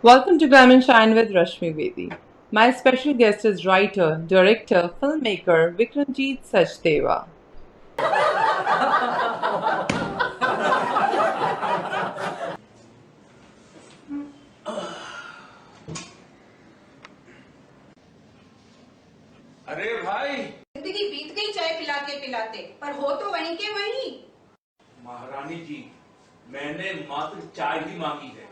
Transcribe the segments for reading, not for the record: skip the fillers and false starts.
Welcome to Glam and Shine with Rashmi Bedi. My special guest is writer, director, filmmaker Vikramjeet Sachdeva. अरे भाई, जिंदगी बीत गई चाय पिलाते पिलाते, पर हो तो वहीं के वहीं। महारानी जी, मैंने मात्र चाय ही मांगी है।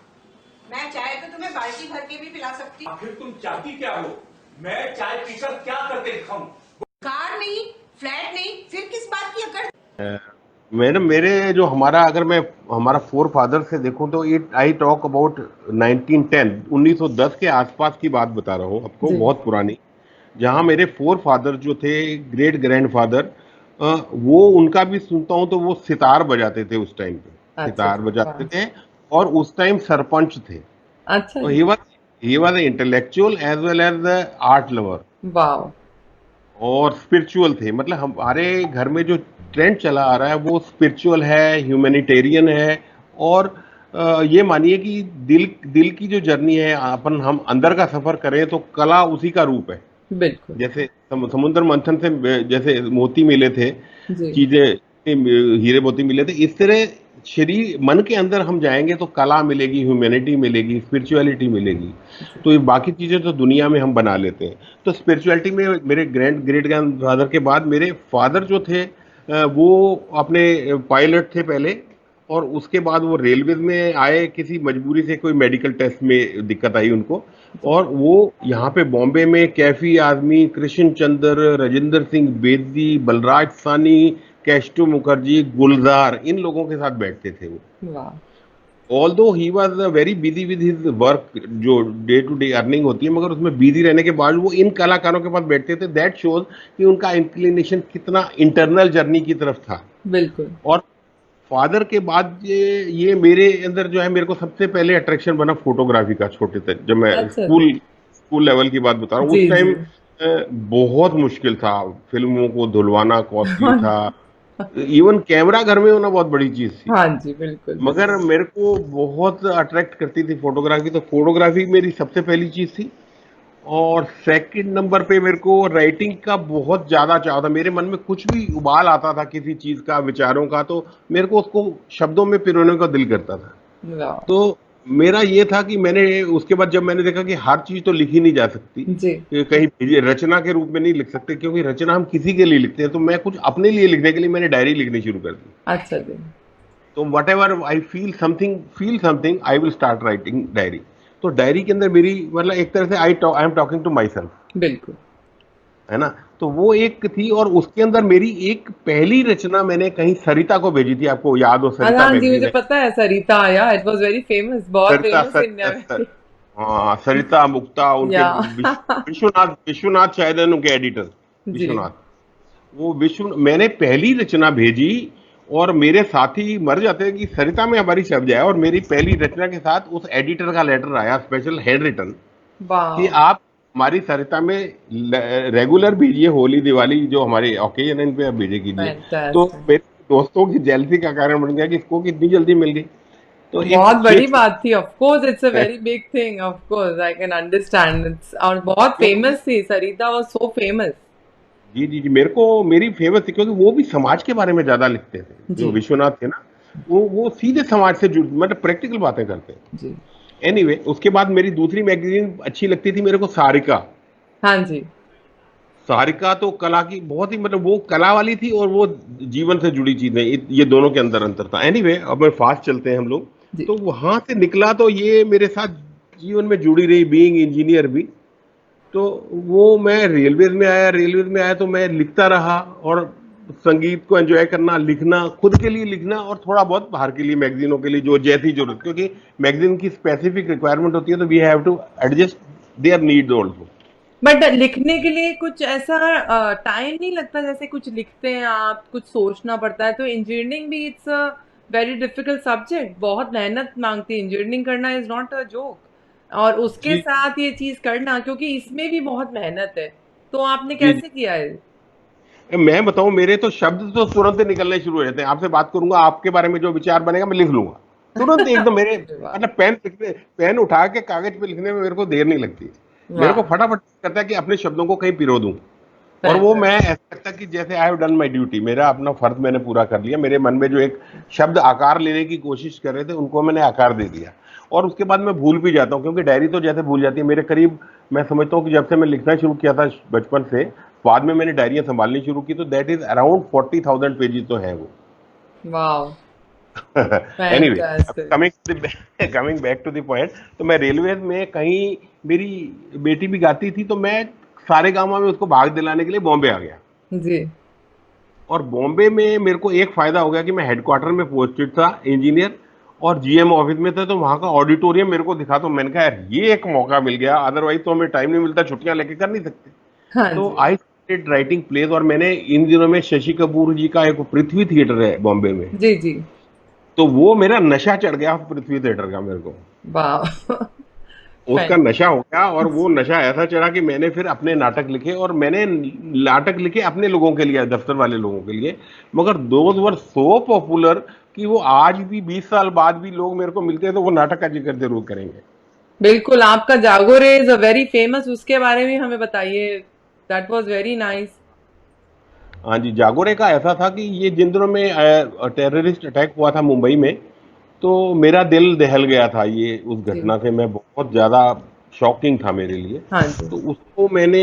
मैं चाय तो तुम्हें बाल्टी भर के भी पिला सकती। आखिर तुम चाहती क्या हो? मैं चाय पीकर क्या करके दिखाऊं? कार नहीं, फ्लैट नहीं, फिर किस बात की अकड़। मैडम, मेरे जो हमारा अगर मैं हमारा फोर फादर से देखूं तो इट आई टॉक अबाउट 1910 1910 के आसपास की बात बता रहा हूँ आपको, जी। बहुत पुरानी। जहाँ मेरे फोर फादर जो थे, ग्रेट ग्रैंडफादर, वो उनका भी सुनता हूँ तो वो सितार बजाते थे उस टाइम पे, अच्छा सितार जी, बजाते वाह। थे। और उस टाइम सरपंच थे। अच्छा तो जी, he was intellectual as well as art lover वाह। और स्पिरिचुअल थे। मतलब हमारे घर में जो ट्रेंड चला आ रहा है वो स्पिरिचुअल है, ह्यूमैनिटेरियन है। और ये मानिए कि दिल दिल की जो जर्नी है, अपन हम अंदर का सफर करें तो कला उसी का रूप है। बिल्कुल। जैसे समुद्र मंथन से जैसे मोती मिले थे, जी, चीजें, हीरे मोती मिले थे, इस तरह शरीर मन के अंदर हम जाएंगे तो कला मिलेगी, ह्यूमैनिटी मिलेगी, स्पिरिचुअलिटी मिलेगी। जी। तो ये बाकी चीजें तो दुनिया में हम बना लेते हैं। तो स्पिरिचुअलिटी में मेरे ग्रेट ग्रैंड फादर के बाद मेरे फादर जो थे, वो अपने पायलट थे पहले। और उसके बाद वो रेलवे में आए, किसी मजबूरी से कोई मेडिकल टेस्ट में दिक्कत आई उनको। और वो यहाँ पे बॉम्बे में कैफी आजमी, कृष्ण चंद्र, राजेंद्र सिंह बेदी, बलराज सानी, कैस्टो मुखर्जी, गुलजार, इन लोगों के साथ बैठते थे वो। वाह। Although he was very busy with his work, जो डे टू डे अर्निंग होती है, मगर उसमें बिजी रहने के बाद वो इन कलाकारों के पास बैठते थे। दैट शोज कि उनका इंक्लिनेशन कितना इंटरनल जर्नी की तरफ था। बिल्कुल। और फादर के बाद ये मेरे अंदर जो है, मेरे को सबसे पहले अट्रैक्शन बना फोटोग्राफी का। छोटे थे जब मैं अच्छा जी। स्कूल स्कूल लेवल की बात बता रहा हूँ, जी, उस टाइम जी। बहुत मुश्किल था। फिल्मों को धुलवाना कॉस्टली था। इवन कैमरा घर में होना बहुत बड़ी चीज थी। हाँ जी, बिल्कुल, मगर बिल्कुल। मेरे को बहुत अट्रैक्ट करती थी फोटोग्राफी, तो फोटोग्राफी मेरी सबसे पहली चीज थी। और सेकंड नंबर पे मेरे को राइटिंग का बहुत ज्यादा चाव था। मेरे मन में कुछ भी उबाल आता था किसी चीज का, विचारों का, तो मेरे को उसको शब्दों में पिरोने का दिल करता था। वाह। तो मेरा ये था कि मैंने उसके बाद जब मैंने देखा कि हर चीज तो लिखी नहीं जा सकती, जी। कि कहीं ये रचना के रूप में नहीं लिख सकते, क्योंकि रचना हम किसी के लिए लिखते हैं, तो मैं कुछ अपने लिए लिखने के लिए मैंने डायरी लिखनी शुरू कर दी। अच्छा जी। तो whatever I feel something I will start writing diary. तो डायरी के अंदर मेरी, मतलब एक तरह से I am talking to myself, बिल्कुल। है ना। तो वो एक थी। और उसके अंदर मेरी एक पहली रचना मैंने कहीं सरिता को भेजी थी। आपको याद हो, हाँ सरिता हाँ जी, मैगजीन मुझे है। पता है सरिता। या इट वाज वेरी फेमस, बहुत सरिता फेमस सर, इंडिया में सर, थी। हाँ, सरिता मुक्ता, उनके या विश्वनाथ विश्वनाथ शायद है उनके एडिटर, जी। विश्वनाथ। वो विश्व मैंने पहली रचना भेजी, और मेरे साथी मर जाते हैं कि सरिता में हमारी छप जाए। और मेरी पहली रचना के साथ उस एडिटर का लेटर आया, स्पेशल हैंड रिटन, कि वाह। आप हमारी सरिता में रेगुलर भेजिए, होली दिवाली जो हमारे ओकेजन है, इन पे आप भेजे कीजिए। तो फैंटास्टिक। मेरे दोस्तों की जेलसी का कारण बन गया कि इसको कितनी जल्दी मिल गई। तो एक बहुत बड़ी शेख बात थी, of course it's a very big thing, of course I can understand it's. और बहुत क्योंकि, फेमस थी सरिता, वाज सो फेमस। जी जी जी, मेरे को मेरी फेवरेट थी, क्योंकि वो भी समाज के बारे में ज्यादा लिखते थे। जो जी, विश्वनाथ थे ना, वो सीधे समाज से जुड़, मतलब प्रैक्टिकल बातें करते हैं। जी। एनीवे, उसके बाद मेरी दूसरी मैगजीन अच्छी लगती थी मेरे को, सारिका। हाँ जी। सारिका तो कला की बहुत ही, मतलब वो कला वाली थी और वो जीवन से जुड़ी चीजें, ये दोनों के अंदर अंतर था। एनीवे, अब मैं फास्ट चलते हैं हम लोग। जी। तो वहां से निकला तो ये मेरे साथ जीवन में जुड़ी रही, बीइंग इंजीनियर भी। तो वो मैं रेलवे में आया तो मैं लिखता रहा। और संगीत को एंजॉय करना, लिखना, खुद के लिए लिखना, और थोड़ा बहुत बाहर के लिए, मैगजीनों के लिए जो जैसी जरूरत, क्योंकि मैगजीन की स्पेसिफिक रिक्वायरमेंट होती है, तो we have to adjust their needs also. But लिखने के लिए कुछ ऐसा टाइम नहीं लगता जैसे कुछ लिखते हैं आप, कुछ सोचना पड़ता है? तो इंजीनियरिंग भी it's a very difficult subject, बहुत मेहनत मांगती है। इंजीनियरिंग करना इज नॉट अ जोक। और उसके जी, साथ ये चीज करना, क्योंकि इसमें भी बहुत मेहनत है। तो आपने जी, जी। कैसे किया है? मैं बताऊं, मेरे तो शब्द तो तुरंत ही निकलने शुरू हो जाते हैं। आपसे बात करूंगा, आपके बारे में जो विचार बनेगा मैं लिख लूंगा। तुरंत एकदम मेरे वाह। मतलब पेन उठा के कागज पे लिखने में मेरे को देर नहीं लगती। मेरे को वाह। फटाफट करता है कि अपने शब्दों को कहीं पिरो दूं। और वो मैं फैंटास्टिक। ऐसा लगता कि जैसे I have done my duty, मेरा अपना फर्ज मैंने पूरा कर लिया। मेरे मन में जो एक शब्द आकार लेने की कोशिश कर रहे थे उनको मैंने आकार दे दिया। और उसके बाद मैं भूल भी जाता हूँ, क्योंकि डायरी तो जैसे भूल जाती है मेरे करीब। मैं समझता हूँ कि जब से मैं लिखना शुरू किया था बचपन से, बाद में मैंने डायरियां संभालनी शुरू की, तो दैट इज अराउंड 40,000 पेजेस तो है वो। वाह। Anyway, fantastic. Coming back to the point, तो मैं रेलवे में कहीं, मेरी बेटी भी गाती थी, तो मैं सारे गाँव में उसको भाग दिलाने के लिए बॉम्बे आ गया। जी। और बॉम्बे में मेरे को एक फायदा हो गया कि मैं हेडक्वार्टर में पोस्टेड था इंजीनियर, और जीएम ऑफिस में था, तो वहां का ऑडिटोरियम मेरे को दिखा, तो मैंने कहा यार ये एक मौका मिल गया, अदरवाइज तो हमें टाइम नहीं मिलता, छुट्टियां लेके कर नहीं सकते। हाँ तो जी। I started writing plays. और मैंने इन दिनों में शशि कपूर जी का एक पृथ्वी थिएटर है बॉम्बे में, जी जी। तो वो मेरा नशा चढ़ गया पृथ्वी थिएटर का मेरे को। वाह। उसका फैंटास्टिक। नशा हो गया, और वो नशा ऐसा चढ़ा कि मैंने फिर अपने नाटक लिखे, और मैंने नाटक लिखे अपने लोगों के लिए, दफ्तर वाले लोगों के लिए। मगर दोज वर सो पॉपुलर कि वो आज भी 20 साल बाद भी लोग मेरे को मिलते हैं तो वो नाटक का जिक्र जरूर करेंगे। बिल्कुल, आपका जागोरे इज अ वेरी फेमस, उसके बारे में हमें बताइए। That was very nice. हाँ जी, जागोरे का ऐसा था कि ये जिन दिनों में टेररिस्ट अटैक हुआ था मुंबई में, तो मेरा दिल दहल गया था ये उस जी। घटना से। मैं बहुत ज़्यादा शॉकिंग था मेरे लिए। हाँ जी। तो उसको मैंने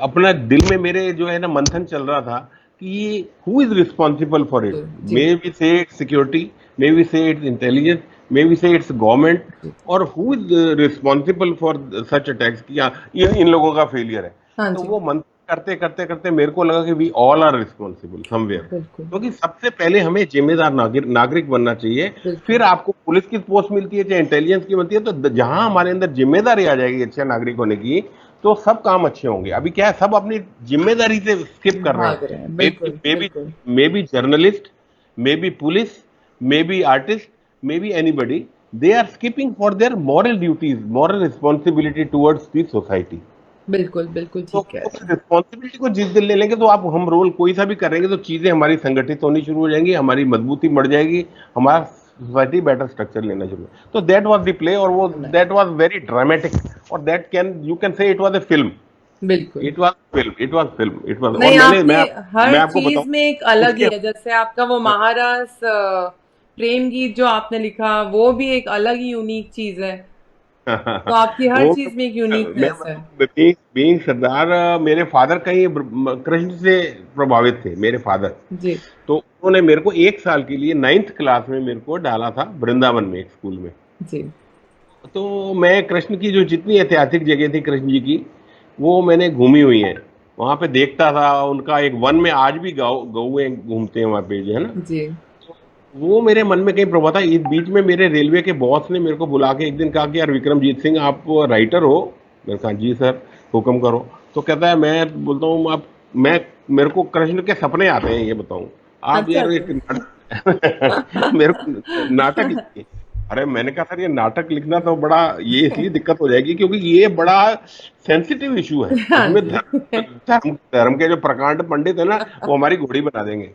अपना दिल में मेरे जो है ना मंथन चल रहा था कि who is responsible for it. जी जी। May we say it's security, may we say it's intelligence, may we say it's government, जी। और who is responsible for such attacks, कि ये इन लोगों का फेलियर है। हाँ तो जी। वो मंथन करते करते करते मेरे को लगा कि we all are responsible somewhere. बिल्कुल। क्योंकि सबसे पहले हमें जिम्मेदार नागरिक बनना चाहिए। बिल्कुल। फिर आपको पुलिस की पोस्ट मिलती है चाहे इंटेलिजेंस की मिलती है, तो जहां हमारे अंदर जिम्मेदारी आ जाएगी अच्छे नागरिक होने की, तो सब काम अच्छे होंगे। अभी क्या है, सब अपनी जिम्मेदारी से स्किप कर रहे हैं। भाग रहे हैं, मे बिल्कुल मे बी बिल्कुल। Maybe journalist, maybe police, maybe artist, maybe anybody, they are skipping for their moral duties, moral responsibility towards the society. बिल्कुल बिल्कुल तो ठीक कह उस रहे हैं। रिस्पॉन्सिबिलिटी को जिस दिन ले लेंगे, तो आप हम रोल कोई सा भी करेंगे तो चीजें हमारी संगठित होनी शुरू हो जाएंगी, हमारी मजबूती बढ़ जाएगी, हमारा सोसाइटी बेटर स्ट्रक्चर लेना शुरू। तो दैट वाज द प्ले, और वो नहीं, दैट वाज वेरी ड्रामेटिक। और that can you can say it was a film, बिल्कुल। It was film, it was film, it was. और नहीं, मैंने आपने हर मैं आपको चीज बताऊं में एक अलग ही उसके है, जैसे आपका वो महारास प्रेम गीत जो आपने लिखा, वो भी एक अलग ही यूनिक चीज है। तो आपकी हर वो चीज में एक मैं यूनिकनेस है। मतलब बीइंग सरदार, मेरे फादर कहीं कृष्ण से प्रभावित थे मेरे फादर। जी तो उन्होंने मेरे को 1 साल के लिए 9th क्लास में मेरे को डाला था वृंदावन में एक स्कूल में। जी। तो मैं कृष्ण की जो जितनी ऐतिहासिक जगह थी कृष्ण जी की, वो मैंने घूमी हुई है। वहां पे देखता था उनका एक वन में आज भी गौए घूमते हैं वहां पे जो है ना। जी। वो मेरे मन में कहीं प्रभाव था। इस बीच में मेरे रेलवे के बॉस ने मेरे को बुला के एक दिन कहा कि यार विक्रमजीत सिंह, आप राइटर हो? मैंने कहा जी सर, हुक्म करो। तो कहता है, मैं बोलता हूँ आप, मैं मेरे को कृष्ण के सपने आते हैं, ये बताऊं आप अच्छा यार जी। एक नाटक मेरे को नाटक लिखिए। अरे मैंने कहा सर ये नाटक लिखना तो बड़ा, ये इसलिए दिक्कत हो जाएगी क्योंकि ये बड़ा सेंसिटिव इशू है, हाँ इसमें जी। धर्म के जो प्रकांड पंडित है ना, वो हमारी घोड़ी बना देंगे।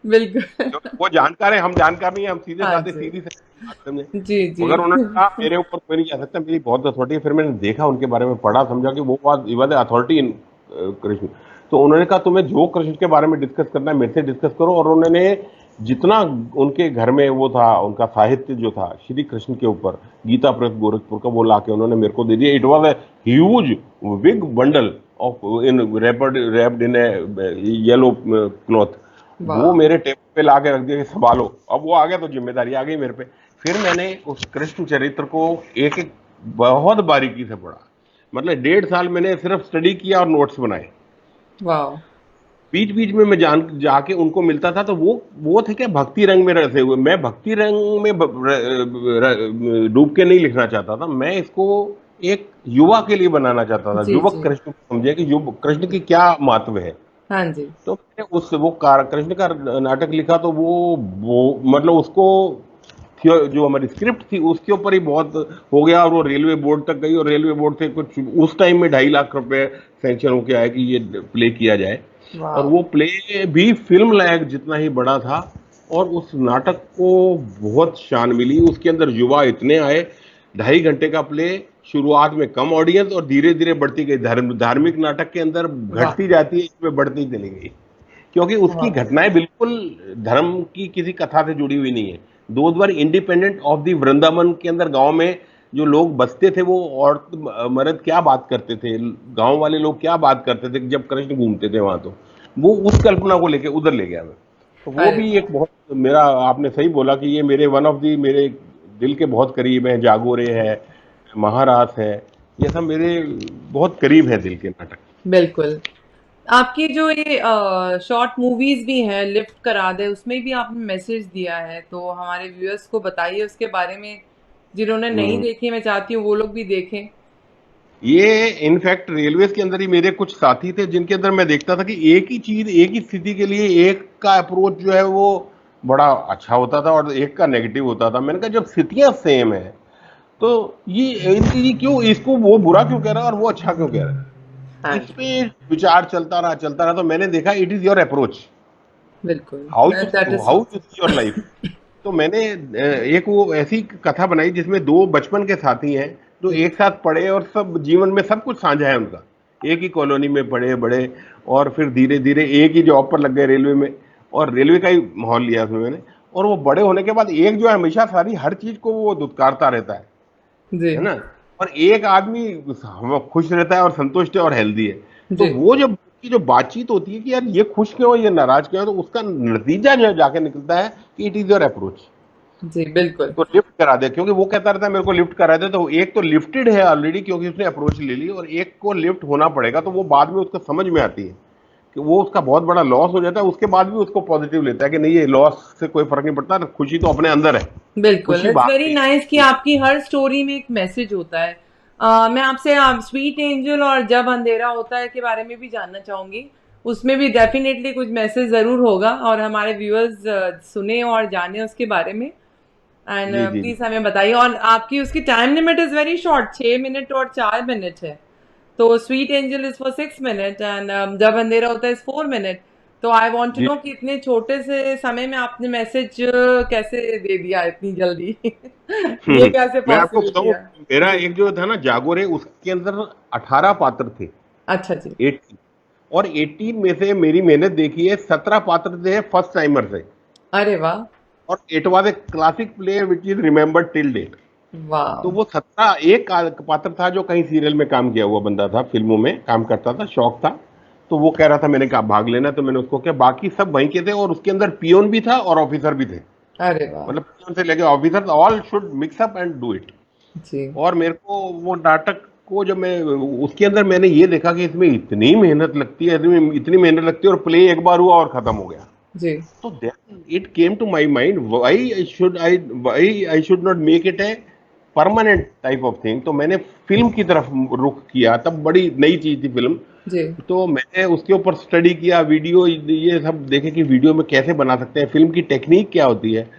बिल्कुल। जो वो जानकार है, हम जानकार नहीं है, हम सीधे हाँ साधे जी। सीधी से बात करने। जी जी। मगर उन्होंने कहा मेरे ऊपर कोई नहीं जा सकता, मेरी बहुत अथॉरिटी है। फिर मैंने देखा उनके बारे में, पढ़ा, समझा कि वो बात वॉज अथॉरिटी इन कृष्ण। तो उन्होंने कहा तुम्हें जो कृष्ण के बारे में डिस्कस करना है मेरे से डिस्कस करो। और उन्होंने जितना उनके घर में वो था, उनका साहित्य जो था श्री कृष्ण के ऊपर, गीता प्रेस गोरखपुर का, वो ला के उन्होंने मेरे को दे दिया। It was a huge big bundle of in wrapped in A yellow cloth. वो वाह। मेरे टेबल पे ला के रख दिया कि संभालो। अब वो आ गया तो जिम्मेदारी आ गई मेरे पे। फिर मैंने उस कृष्ण चरित्र को एक एक बहुत बारीकी से पढ़ा। मतलब 1.5 साल मैंने सिर्फ स्टडी किया और नोट्स बनाए। वाह। बीच बीच में मैं जाके उनको मिलता था, तो वो थे क्या भक्ति रंग में रसे हुए। मैं भक्ति रंग में डूब के नहीं लिखना चाहता था। मैं इसको एक युवा के लिए बनाना चाहता था, जी युवक जी। कृष्ण को समझे कि युवक कृष्ण की क्या महत्व है। हाँ जी। तो मैंने कृष्ण का नाटक लिखा, तो वो मतलब उसको जो हमारी स्क्रिप्ट थी उसके ऊपर ही बहुत हो गया। और वो रेलवे बोर्ड तक गई, और रेलवे बोर्ड से कुछ उस टाइम में 2.5 लाख रुपए सैंक्शन होके आया कि ये प्ले किया जाए। और वाह। वो प्ले भी फिल्म लायक जितना ही बड़ा था, और उस नाटक को बहुत शान मिली। उसके अंदर युवा इतने आए, 2.5 घंटे का प्ले, शुरुआत में कम ऑडियंस और धीरे धीरे बढ़ती गई। धार्मिक नाटक के अंदर वाह! घटती जाती है, इसमें बढ़ती चली गई, क्योंकि उसकी वाह! घटनाएं बिल्कुल धर्म की किसी कथा से जुड़ी हुई नहीं है। Those were independent of the Vrindavan के अंदर गांव में जो लोग बसते थे, वो औरत मर्द क्या बात करते थे, गांव वाले लोग क्या बात करते थे जब कृष्ण घूमते थे वहां, तो वो उस कल्पना को लेके उधर ले गया मैं। तो वो अरे भी वाह! एक बहुत मेरा, आपने सही बोला कि ये मेरे वन ऑफ दी मेरे दिल के बहुत करीब है। जागोरे है, महारास है, ये सब मेरे बहुत करीब है दिल के नाटक। बिल्कुल। आपकी जो ये शॉर्ट मूवीज भी हैं, लिफ्ट करा दे, उसमें भी आपने मैसेज दिया है, तो हमारे व्यूअर्स को बताइए उसके बारे में। जिन्होंने नहीं हम्म। देखी, मैं चाहती हूँ वो लोग भी देखें। ये इनफैक्ट रेलवेज के अंदर ही मेरे कुछ साथी थे जिनके अंदर मैं देखता था कि एक ही चीज एक ही स्थिति के लिए एक का अप्रोच जो है वो बड़ा अच्छा होता था और एक का नेगेटिव होता था। मैंने कहा जब स्थितियां सेम है तो ये क्यों, इसको वो बुरा क्यों कह रहा है और वो अच्छा क्यों कह रहा है, हाँ इस जी, पे विचार चलता रहा। तो मैंने देखा इट इज योर अप्रोच, बिल्कुल। How that you is how you see your life. तो मैंने एक वो ऐसी कथा बनाई जिसमें दो बचपन के साथी हैं जो जी, एक साथ पढ़े और सब जीवन में सब कुछ साझा है उनका, एक ही कॉलोनी में पढ़े बड़े, और फिर धीरे धीरे एक ही जॉब पर लग गए रेलवे में, और रेलवे का ही माहौल लिया उसमें मैंने। और वो बड़े होने के बाद एक जो है हमेशा सारी हर चीज को वो दुत्कारता रहता जी, है ना, और एक आदमी खुश रहता है और संतुष्ट है और हेल्दी है। तो जी, वो जब की जो बातचीत होती है कि यार ये खुश क्यों है, ये नाराज क्यों है, तो उसका नतीजा जो जाके निकलता है कि इट इज योर अप्रोच। जी, बिल्कुल। तो लिफ्ट करा दे, क्योंकि वो कहता रहता है मेरे को लिफ्ट करा दे, तो एक तो लिफ्टेड है ऑलरेडी क्योंकि उसने अप्रोच ले ली, और एक को लिफ्ट होना पड़ेगा। तो वो बाद में उसको समझ में आती है कि वो उसका बहुत बड़ा लॉस हो जाता है, उसके बाद भी उसको पॉजिटिव लेता है कि नहीं, ये लॉस से कोई फर्क नहीं पड़ता, खुशी तो अपने अंदर है, बिल्कुल, खुशी इट्स बाहर वेरी नहीं नाइस कि है। आपकी हर स्टोरी में एक मैसेज होता है। मैं आपसे आप स्वीट एंजल और जब अंधेरा होता है के बारे में भी जानना चाहूंगी। उसमें भी डेफिनेटली कुछ मैसेज जरूर होगा और हमारे व्यूअर्स सुने और जाने उसके बारे में। एंड जी जी जी। प्लीज हमें बताइए। और आपकी उसकी time limit is very short, 6 minute और 4 मिनट है। तो sweet angel is for 6 minute and जब अंधेरा होता है इज 4 मिनट। तो आई वांट टू जी नो कि इतने छोटे से समय में आपने मैसेज कैसे दे दिया इतनी जल्दी। ये कैसे मैं आपको पॉसिबल बताऊं, किया? मेरा जी, एक जो था ना जागोरे, उसके अंदर 18 पात्र थे, अच्छा जी। 18, और 18 में से मेरी मेहनत देखिए 17 पात्र थे फर्स्ट टाइमर से, अरे वाह! और it was a classic play which is remembered till date. तो वाह! वो 17, एक पात्र था जो कहीं सीरियल में काम किया हुआ बंदा था, फिल्मों में काम करता था, शौक था। तो वो कह रहा था मैंने कहा भाग लेना, तो मैंने उसको किया। बाकी सब वहीं के थे, और उसके अंदर पियोन भी था और ऑफिसर भी थे, अरे वाह! मतलब पियोन से लेके officer, all should mix up and do it. जी, और मेरे को वो नाटक को जब मैं उसके अंदर मैंने ये देखा कि इसमें इतनी मेहनत लगती है, इतनी मेहनत लगती है, और प्ले एक बार हुआ और खत्म हो गया। जी, तो then it came to my mind, why I should not make it a permanent type of thing। तो मैंने फिल्म की तरफ रुख किया, तब बड़ी नई चीज थी फिल्म। जी। तो मैंने उसके ऊपर स्टडी किया, वीडियो ये सब देखे कि वीडियो में कैसे बना सकते हैं, फिल्म की टेक्निक क्या होती है।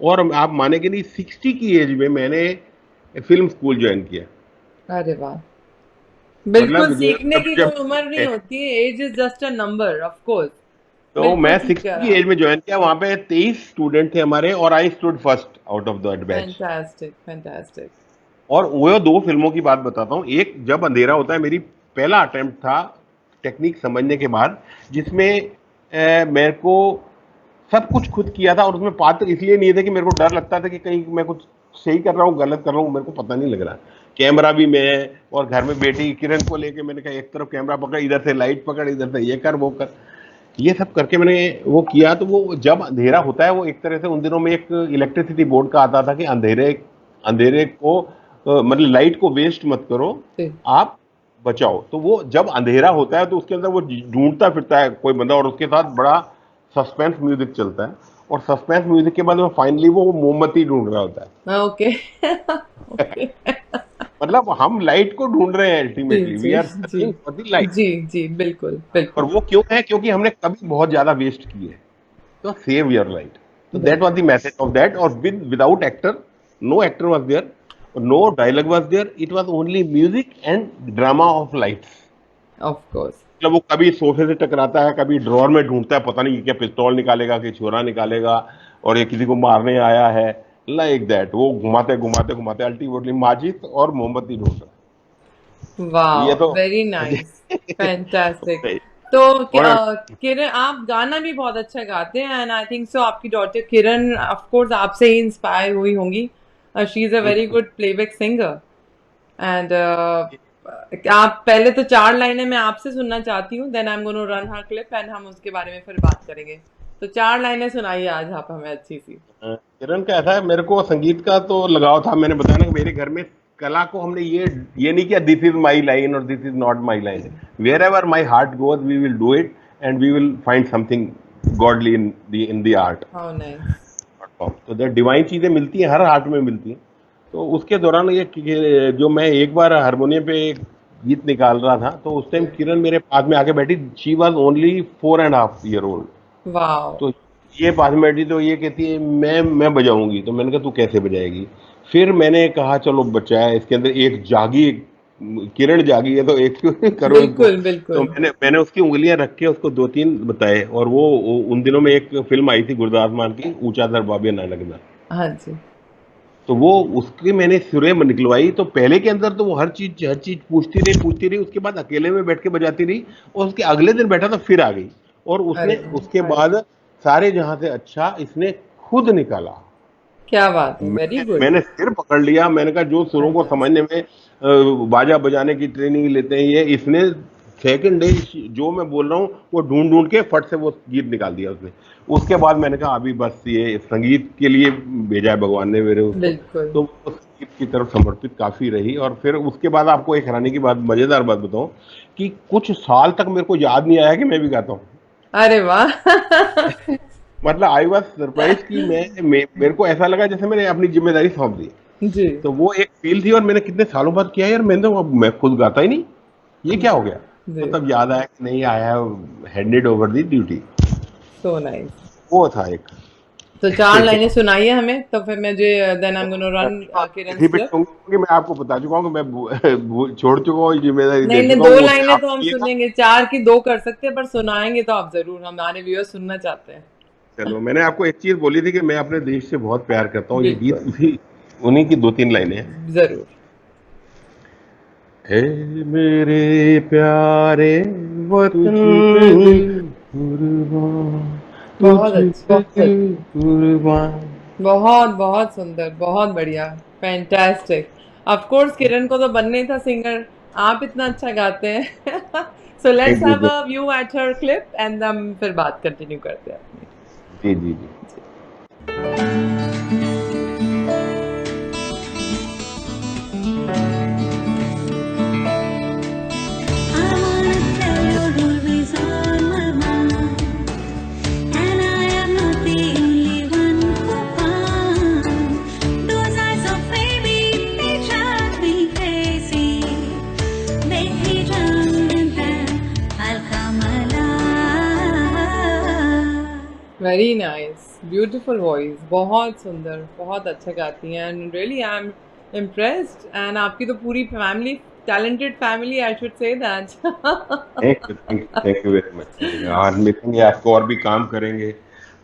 और आप मानेंगे नहीं, 60 की एज में मैंने फिल्म स्कूल ज्वाइन किया। अरे वाह! बिल्कुल, मतलब सीखने जब की जब कोई उम्र नहीं होती है। Age is just a number, of course. तो बिल्कुल मैं ठीक 60 कह की रहा एज आप। में ज्वाइन किया, वहां पे 23 स्टूडेंट थे हमारे, और I stood first out of that batch. Fantastic, fantastic. और वो दो फिल्मों की बात बताता हूँ। एक जब अंधेरा होता है मेरी पहला अटेम्प्ट था टेक्निक समझने के बाद, जिसमें मेरे को सब कुछ खुद किया था, और उसमें पात्र इसलिए नहीं थे कि मेरे को डर लगता था कि कहीं मैं कुछ सही कर रहा हूँ गलत कर रहा हूँ, मेरे को पता नहीं लग रहा। कैमरा भी मैं, और घर में बेटी किरण को लेके मैंने कहा एक तरफ कैमरा पकड़, इधर से लाइट पकड़, इधर से ये कर वो कर, ये सब करके मैंने वो किया। तो वो जब अंधेरा होता है, वो एक तरह से उन दिनों में एक इलेक्ट्रिसिटी बोर्ड का आता था कि अंधेरे अंधेरे को मतलब लाइट को वेस्ट मत करो, जी, आप बचाओ। तो वो जब अंधेरा होता है तो उसके अंदर वो ढूंढता फिरता है कोई बंदा, और उसके साथ बड़ा सस्पेंस म्यूजिक चलता है, और सस्पेंस म्यूजिक के बाद वो फाइनली वो मोमबत्ती ढूंढ रहा होता ओके। है। ओके। मतलब हम लाइट को ढूंढ रहे हैं, जी, अल्टीमेटली वी जी, आर जी। Searching for the light. जी, जी, बिल्कुल, और बिल्कुल, वो क्यों है, क्योंकि हमने कभी बहुत ज्यादा वेस्ट की है, तो सेव योर लाइट। तो दैट वाज द बिल्कुल। Message of that. और without actor, no actor was there, no dialogue was there, it was only music and drama of lights. Of course. मतलब वो कभी सोफे से टकराता है, कभी ड्रॉर में ढूंढता है, पता नहीं क्या पिस्तौल निकालेगा कि छोरा निकालेगा, और ये किसी को मारने आया है, लाइक दैट। वो घुमाते घुमाते घुमाते अल्टीमेटली माचिस और मोमबत्ती ढूंढ रहा है। ये वाह, तो वेरी नाइस, फैंटास्टिक। और तो किरण, आप गाना भी बहुत अच्छा गाते हैं, एंड आई थिंक सो आपकी डॉटर किरण ऑफ कोर्स आपसे ही इंस्पायर हुई होंगी। She is a very good playback singer. And आप पहले तो 4 लाइनें मैं आपसे सुनना चाहती हूँ, then I am gonna run her clip and हम उसके बारे में फिर बात करेंगे। तो 4 लाइनें सुनाइए आज आप हमें अच्छी सी। किरण का ऐसा है, मेरे को संगीत का तो लगाव था। मैंने बताया ना कि मेरे घर में कला को हमने ये नहीं किया दिस इज माई लाइन और this is not my line. Wherever my heart goes we will do it and we will find something godly in the art. How nice. तो द डिवाइन चीजें मिलती हैं, हर art में मिलती हैं। तो उसके दौरान जो मैं एक बार हारमोनियम पे एक गीत निकाल रहा था, तो उस टाइम किरण मेरे पास में आके बैठी। She was only 4.5 years old। Wow. तो ये पास में बैठी, तो ये कहती है मैं बजाऊंगी। तो मैंने कहा तू कैसे बजाएगी? फिर मैंने कहा चलो बच्चा है, इसके अंदर एक जागी, किरण जागी है, तो एक करो इसको। बिल्कुल तो बिल्कुल। मैंने उसकी उंगलियां रख के उसको 2-3 बताए। और वो उन दिनों में एक फिल्म आई थी गुरदास मान की, ऊंचा दर बाबे नानक दा। हाँ जी। तो वो उसके मैंने सुरें निकलवाई। तो पहले के अंदर तो वो हर चीज पूछती रही। उसके बाद अकेले में बैठ के बजाती रही, और उसके अगले दिन बैठा तो फिर आ गई। और अरे उसने वाह, उसके बाद सारे जहां से अच्छा इसने खुद निकाला। क्या बात है, वेरी गुड। मैंने सिर पकड़ लिया। मैंने कहा जो सुरों को समझने में बाजा बजाने की ट्रेनिंग लेते हैं, ये इसने सेकंड डे जो मैं बोल रहा हूँ वो ढूंढ ढूंढ के फट से वो गीत निकाल दिया उसने। उसके बाद मैंने कहा अभी बस ये संगीत के लिए भेजा है भगवान ने मेरे उसको। बिल्कुल। तो वो संगीत की तरफ समर्पित काफी रही। और फिर उसके बाद आपको एक हैरानी की बात, मजेदार बात बताऊं, कि कुछ साल तक मेरे को याद नहीं आया कि मैं भी गाता हूँ। अरे वाह। मतलब आई वॉज सरप्राइज कि मेरे को ऐसा लगा जैसे मैंने अपनी जिम्मेदारी सौंप दी। जी तो वो एक फील थी। और मैंने कितने सालों बाद किया यार, मैंने तो मैं खुद गाता ही नहीं, ये क्या हो गया? जी। तो तब याद आया कि नहीं, आया handed over the duty. So nice. वो था एक। तो 4 लाइनें सुनाइए हमें, तो फिर मुझे then I am gonna run Kiran repeat clip. करूंगा कि मैं आपको बता चुका हूँ कि मैं छोड़ चुका हूँ, जिम्मेदारी नहीं दे नहीं, चुका दो हूँ, वो लाइनें आप तो हम सुनिएगा। सुनेंगे, 4 की 2 कर सकते हैं, पर सुनाएंगे तो आप जरूर, हमारे व्यूअर्स सुनना चाहते हैं। चलो, मैंने आपको एक चीज बोली थी कि मैं अपने देश से बहुत प्यार करता हूँ। ये गीत बिल्कुल। उन्हीं की 2-3 लाइनें हैं। जरूर। है मेरे प्यारे वतन कुर्बान, बहुत तुझ अच्छा। पे कुर्बान। बहुत बहुत सुंदर, बहुत बढ़िया, फैंटास्टिक। ऑफ कोर्स किरण को तो बनना ही था सिंगर, आप इतना अच्छा गाते हैं। So let's thank you. Have a view at her clip and हम फिर बात कंटिन्यू करते हैं अपनी। जी जी जी। I wanna tell you always on my mind, and I am not the only one who found those eyes of baby, they drive me crazy. Make me drown in them, I'll come alive. Very nice, beautiful voice, बहुत सुंदर, बहुत अच्छा गाती हैं, and really I am impressed. And आपकी तो पूरी family, talented family, I should say that. Thank you very much. और मिलेंगे आपको, और भी काम करेंगे।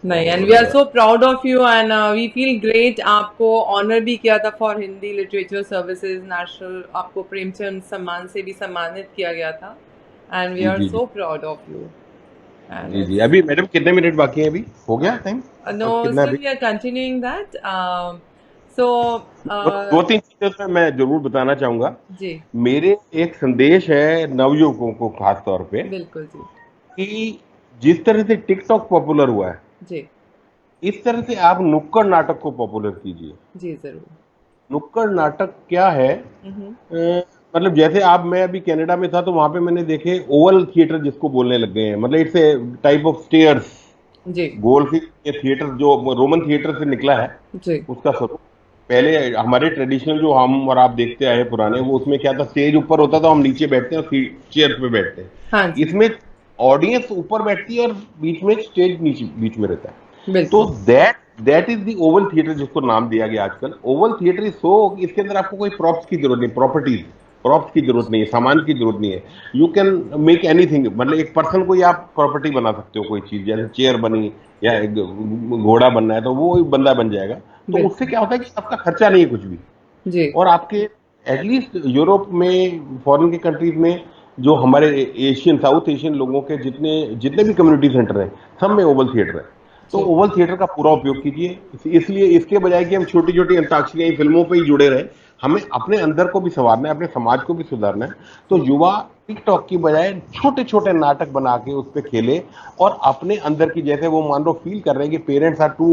नहीं, एंड वी आर और so proud of you and we feel great. आपको ऑनर भी किया था for Hindi literature services national, आपको प्रेमचंद सम्मान से भी सम्मानित किया गया था, एंड वी जी आर जी जी so proud of you. And जी जी। इट्स अभी मैडम कितने मिनट बाकी हैं? अभी हो गया टाइम? no, और कितना still अभी? we are continuing that. So दो तीन चीजें तो मैं जरूर बताना चाहूंगा। जी मेरे एक संदेश है नवयुवकों को खास तौर पे, बिल्कुल जी। कि जिस तरह से टिकटॉक पॉपुलर हुआ है, जी इस तरह से आप नुक्कड़ नाटक को पॉपुलर कीजिए। जी जरूर। नुक्कड़ नाटक क्या है? हम्म। मतलब जैसे आप, मैं अभी कनाडा में था तो वहां पे मैंने देखे ओवल थिएटर जिसको बोलने लग गए हैं। मतलब it's a type of stairs, जी गोल की ये थिएटर जो रोमन थिएटर से निकला है, जी। उसका स्वरूप। पहले हमारे ट्रेडिशनल जो हम और आप देखते आए हैं पुराने, वो उसमें क्या था, स्टेज ऊपर होता था, हम नीचे बैठते हैं और चेयर पे बैठते हैं। हाँ जी। इसमें ऑडियंस ऊपर बैठती है और बीच में स्टेज नीचे बीच में रहता है। तो बिल्कुल। That is the Oval theatre, जिसको नाम दिया गया आजकल ओवल थिएटर। इज सो, इसके अंदर आपको कोई प्रॉप्स की जरूरत नहीं, प्रॉपर्टीज। प्रॉप्स की जरूरत नहीं है, सामान की जरूरत नहीं है। यू कैन मेक एनीथिंग, मतलब एक पर्सन को ही आप प्रॉपर्टी बना सकते हो, कोई चीज जैसे चेयर बनी या एक घोड़ा बनना है तो वो ही बंदा बन जाएगा। तो उससे बिल्कुल। क्या होता है कि आपका खर्चा नहीं है कुछ भी, जी। और आपके एटलीस्ट यूरोप में, फॉरेन की कंट्रीज में, जो हमारे एशियन, साउथ एशियन लोगों के जितने जितने भी कम्युनिटी सेंटर हैं, सब में ओवल थिएटर है। तो जी। ओवल थिएटर का पूरा उपयोग कीजिए। इसलिए इसके बजाय कि हम छोटी छोटी अंताक्षरियां फिल्मों पे ही जुड़े रहे, हमें अपने अंदर को भी संवारना है, अपने समाज को भी सुधारना है। तो युवा टिकटॉक की बजाय छोटे छोटे नाटक बना के उस पर खेले, और अपने अंदर की, जैसे वो मान लो फील कर रहे हैं कि parents are too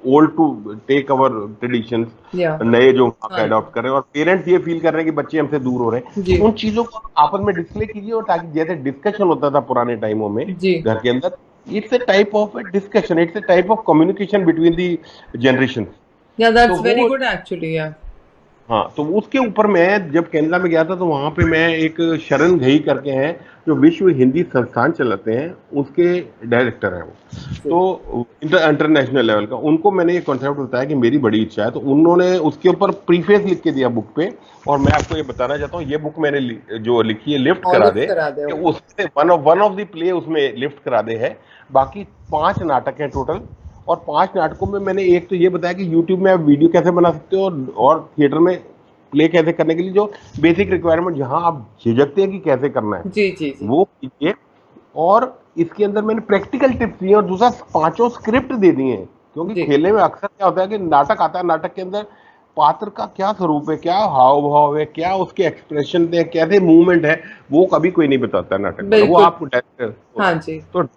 old to take our traditions, या। नए जो वहाँ पे हाँ जी। अडॉप्ट कर रहे हैं, और पेरेंट्स ये फील कर रहे हैं कि बच्चे हमसे दूर हो रहे हैं, जी। तो उन चीजों को आपस में डिस्प्ले कीजिए। और ताकि जैसे डिस्कशन होता था पुराने टाइमों में जी। घर के अंदर, it's a type of discussion, it's a type of communication between the generation. या तो दैट्स वेरी वो, गुड एक्चुअली। या। हाँ, तो उसके ऊपर मैं जब कनाडा में गया था तो वहां पे मैं एक शरण घई करके हैं, जो विश्व हिंदी संस्थान चलाते हैं, उसके डायरेक्टर हैं वो। जी। तो इंटरनेशनल लेवल का उनको मैंने ये कॉन्सेप्ट बताया कि मेरी बड़ी इच्छा है, तो उन्होंने उसके ऊपर प्रीफेस लिख के दिया बुक पे। और मैं आपको ये बताना चाहता हूँ, ये बुक मैंने जो लिखी है, लिफ्ट करा ऑलिव दे, करा दे। कि ओके। उससे वन ऑफ द प्ले उसमें लिफ्ट करा दे है। बाकी 5 नाटक हैं टोटल, और 5 नाटकों में मैंने एक तो ये बताया कि यूट्यूब में आप वीडियो कैसे बना सकते हो, और थिएटर में प्ले कैसे करने के लिए जो बेसिक रिक्वायरमेंट, जहां आप झिझकते हैं कि कैसे करना है, जी जी जी। वो कीजिए। और इसके अंदर मैंने प्रैक्टिकल टिप्स दिए, और दूसरा 5 स्क्रिप्ट दे दिए हैं। क्योंकि जी। खेलने में अक्सर क्या होता है कि नाटक आता है, नाटक के अंदर पात्र का क्या स्वरूप है, क्या हाव भाव है, क्या उसके एक्सप्रेशन है, कैसे मूवमेंट है, वो कभी कोई नहीं बताता है नाटक वाला, वो बिल्कुल। आपको डायरेक्टर हाँ होता है। जी।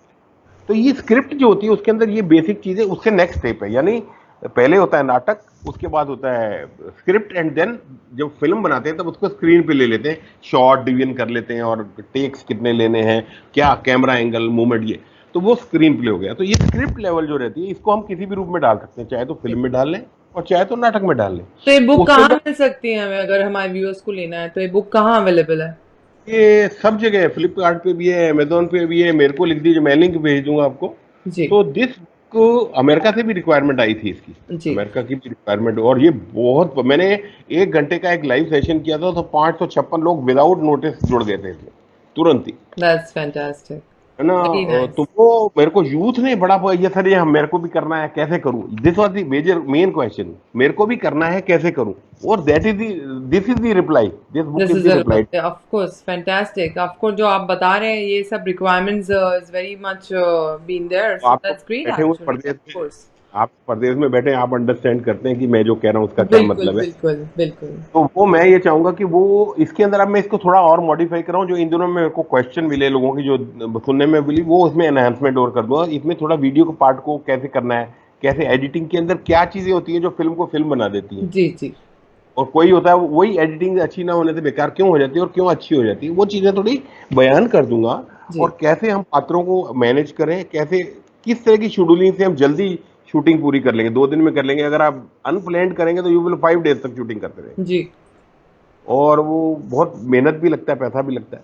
तो ये स्क्रिप्ट जो होती है उसके अंदर ये बेसिक चीजें, उससे नेक्स्ट स्टेप है। यानी पहले होता है नाटक, उसके बाद होता है स्क्रिप्ट, एंड देन जब फिल्म बनाते हैं तब उसको स्क्रीन पे ले लेते हैं, शॉर्ट डिवीजन कर लेते हैं, और टेक्स कितने लेने हैं, क्या कैमरा एंगल, मूवमेंट, ये तो वो स्क्रीन प्ले हो गया। तो ये स्क्रिप्ट लेवल जो रहती है, इसको हम किसी भी रूप में डाल सकते हैं, चाहे तो फिल्म में डाल लें और चाहे तो नाटक में डाल लें। तो ये बुक उसके कहाँ बाद मिल सकती है हमें, अगर हमारे व्यूअर्स को लेना है तो ये बुक कहाँ अवेलेबल है? ये सब जगह है, फ्लिपकार्ट पे भी है, अमेजोन पे भी है। मेरे को लिख दीजिए, मैं लिंक भेज दूंगा आपको। जी। तो दिस को अमेरिका से भी रिक्वायरमेंट आई थी इसकी, जी। अमेरिका की भी रिक्वायरमेंट। और ये बहुत, मैंने 1 घंटे का एक लाइव सेशन किया था, तो 556 लोग विदाउट नोटिस जुड़ गए थे इसमें, तुरंत ही, दैट्स फैंटास्टिक। है ना। वेरी तो नाइस। वो मेरे को यूथ ने बड़ा ये सर, ये हम मेरे को भी करना है, कैसे करूं, this was the major main question, मेरे को भी करना है, कैसे करूं। और that is the, this is the reply, this book this is is the reply. Of course fantastic. Of course जो आप बता रहे हैं ये सब requirements is very much been there, तो सो आप तो दैट्स ग्रेट बैठे हुए एक्चुअली। परदेश ऑफ में, कोर्स। आप परदेश में बैठे हैं, आप अंडरस्टैंड करते हैं कि मैं जो कह रहा हूँ उसका क्या बिल्कुल मतलब है। बिल्कुल बिल्कुल। तो वो मैं ये चाहूंगा कि वो इसके अंदर, अब मैं इसको थोड़ा और मॉडिफाई कराऊं, जो इन दिनों में मेरे को क्वेश्चन मिले लोगों की, जो सुनने में मिली, वो उसमें एनहांसमेंट और कर दूंगा। इसमें थोड़ा वीडियो के पार्ट को कैसे करना है, कैसे एडिटिंग के अंदर क्या चीजें होती हैं जो फिल्म को फिल्म बना देती हैं, जी जी और कोई होता है वही एडिटिंग अच्छी ना होने से बेकार क्यों हो जाती है और क्यों अच्छी हो जाती है, वो चीजें थोड़ी बयान कर दूंगा। जी। और कैसे हम पात्रों को मैनेज करें, कैसे किस तरह की शेड्यूलिंग से हम जल्दी शूटिंग पूरी कर लेंगे, 2 दिन में कर लेंगे। अगर आप अनप्लान्ड करेंगे तो यू विल 5 डेज तक शूटिंग करते रहेंगे, जी और वो बहुत मेहनत भी लगता है, पैसा भी लगता है।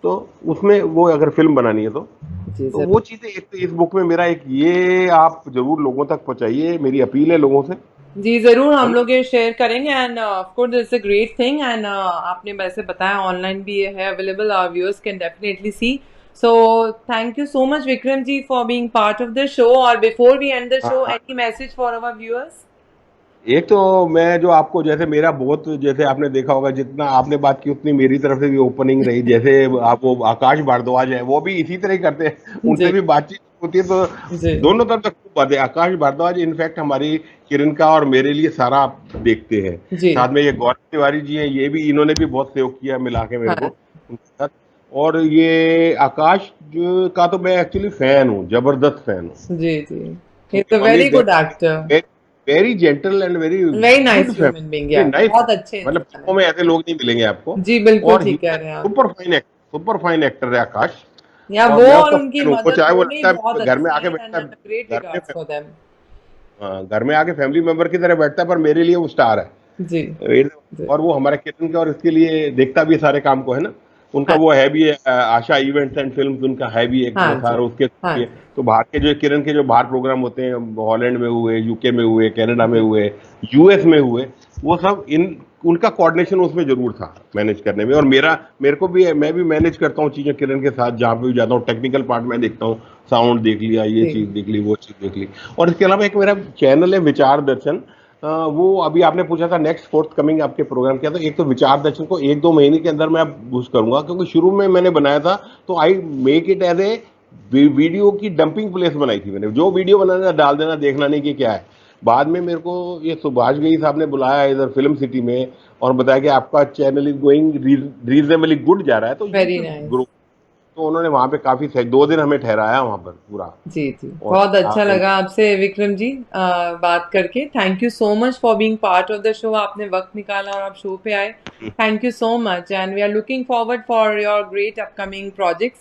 तो उसमें वो अगर फिल्म बनानी है जी तो सर। वो चीजें एक तो इस बुक में मेरा एक, ये आप जरूर लोगों तक पहुंचाइए, मेरी अपील है लोगों से, जी जरूर है हम ना। लोग ये शेयर करेंगे। And of course it's a great thing. And आपने वैसे बताया ऑनलाइन भी ये है available, our viewers can definitely see. So thank you so much Vikram ji for being part of the show. और before we end the show, हाँ, any message for our viewers? एक तो मैं जो आपको, जैसे मेरा बहुत, जैसे आपने देखा होगा, जितना आपने बात की उतनी मेरी तरफ से भी ओपनिंग रही। जैसे आप, वो आकाश भारद्वाज है, वो भी इसी तरह ही करते हैं, उनसे जी भी बातचीत होती है। तो जी दोनों तरफ तक खूब बातें। आकाश भारद्वाज इनफैक्ट हमारी किरण का और मेरे लिए सारा देखते हैं। जी। साथ में ये गौरव तिवारी जी हैं, ये भी, इन्होंने भी बहुत सहयोग किया मिला के मेरे को हाँ उनके साथ। और ये आकाश का तो मैं एक्चुअली फैन हूँ, जबरदस्त फैन हूँ। जी जी। He is a very good actor, very gentle and very very good nice family, human being. Very yeah nice. बहुत अच्छे मतलब इंसान फिल्मों है। में ऐसे लोग नहीं मिलेंगे आपको। जी बिल्कुल और ही ठीक कह रहे हैं आप। सुपर फाइन एक्टर है आकाश। या और वो मैं और उसका उनकी फैन हूँ, वो मदर चाहे वो दोनों ही लगता बहुत है घर में अच्छे आके हैं। बैठता एंड है, ग्रेट घर में, रिगार्ड्स फॉर देम। हाँ, घर में आके फैमिली मेंबर की तरह बैठता है, पर मेरे लिए वो स्टार है। जी जी। और वो हमारे किरण का, और इसके लिए देखता भी है सारे काम को, है ना। उनका हाँ वो है भी है, आशा इवेंट्स एंड फिल्म्स उनका है भी एक, वो हाँ जी। सारा उसके हाँ लिए। जी। तो बाहर के जो किरण के जो बाहर प्रोग्राम होते हैं, हॉलैंड में हुए, यूके में हुए, कनाडा में जी हुए, यूएस में हुए, वो सब इन उनका कोऑर्डिनेशन उसमें जरूर था मैनेज करने में। और मेरे को भी, मैं भी मैनेज करता हूँ चीजें किरण के साथ, जहाँ पे भी जाता हूँ टेक्निकल पार्ट में देखता हूँ, साउंड देख लिया, ये जी चीज देख ली, वो चीज देख ली। और इसके अलावा एक मेरा चैनल है विचार दर्शन, वो अभी आपने पूछा था नेक्स्ट फोर्थ कमिंग आपके प्रोग्राम क्या था, एक तो विचार दर्शन को 1-2 महीने के अंदर मैं अब बूस्ट करूंगा, क्योंकि शुरू में मैंने बनाया था तो I make it as a video की डंपिंग प्लेस बनाई थी मैंने, जो वीडियो बनाना डाल देना, देखना नहीं कि क्या है। बाद में मेरे को ये सुभाष घई साहब ने बुलाया इधर फिल्म सिटी में और बताया कि आपका channel is going reasonably good जा रहा है, तो you very should nice. Grow. तो उन्होंने वहां पे काफी सही 2 दिन हमें ठहराया वहां पर पूरा। जी जी, और बहुत अच्छा आप लगा आपसे विक्रम जी बात करके। Thank you so much for being part of the show. आपने वक्त निकाला और आप शो पे आए। Thank you so much and we are looking forward for your great upcoming projects.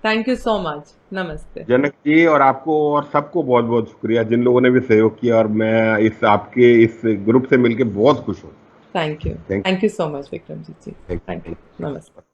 Thank you so much. नमस्ते। जनक जी और आपको और सबको बहुत बहुत शुक्रिया जिन लोगों ने भी सहयोग किया, और मैं इस आपके इस ग्रुप से मिलके बहुत खुश हूँ। Thank you. Thank thank you so much Vikram ji. जी यू। Thank you. नमस्ते।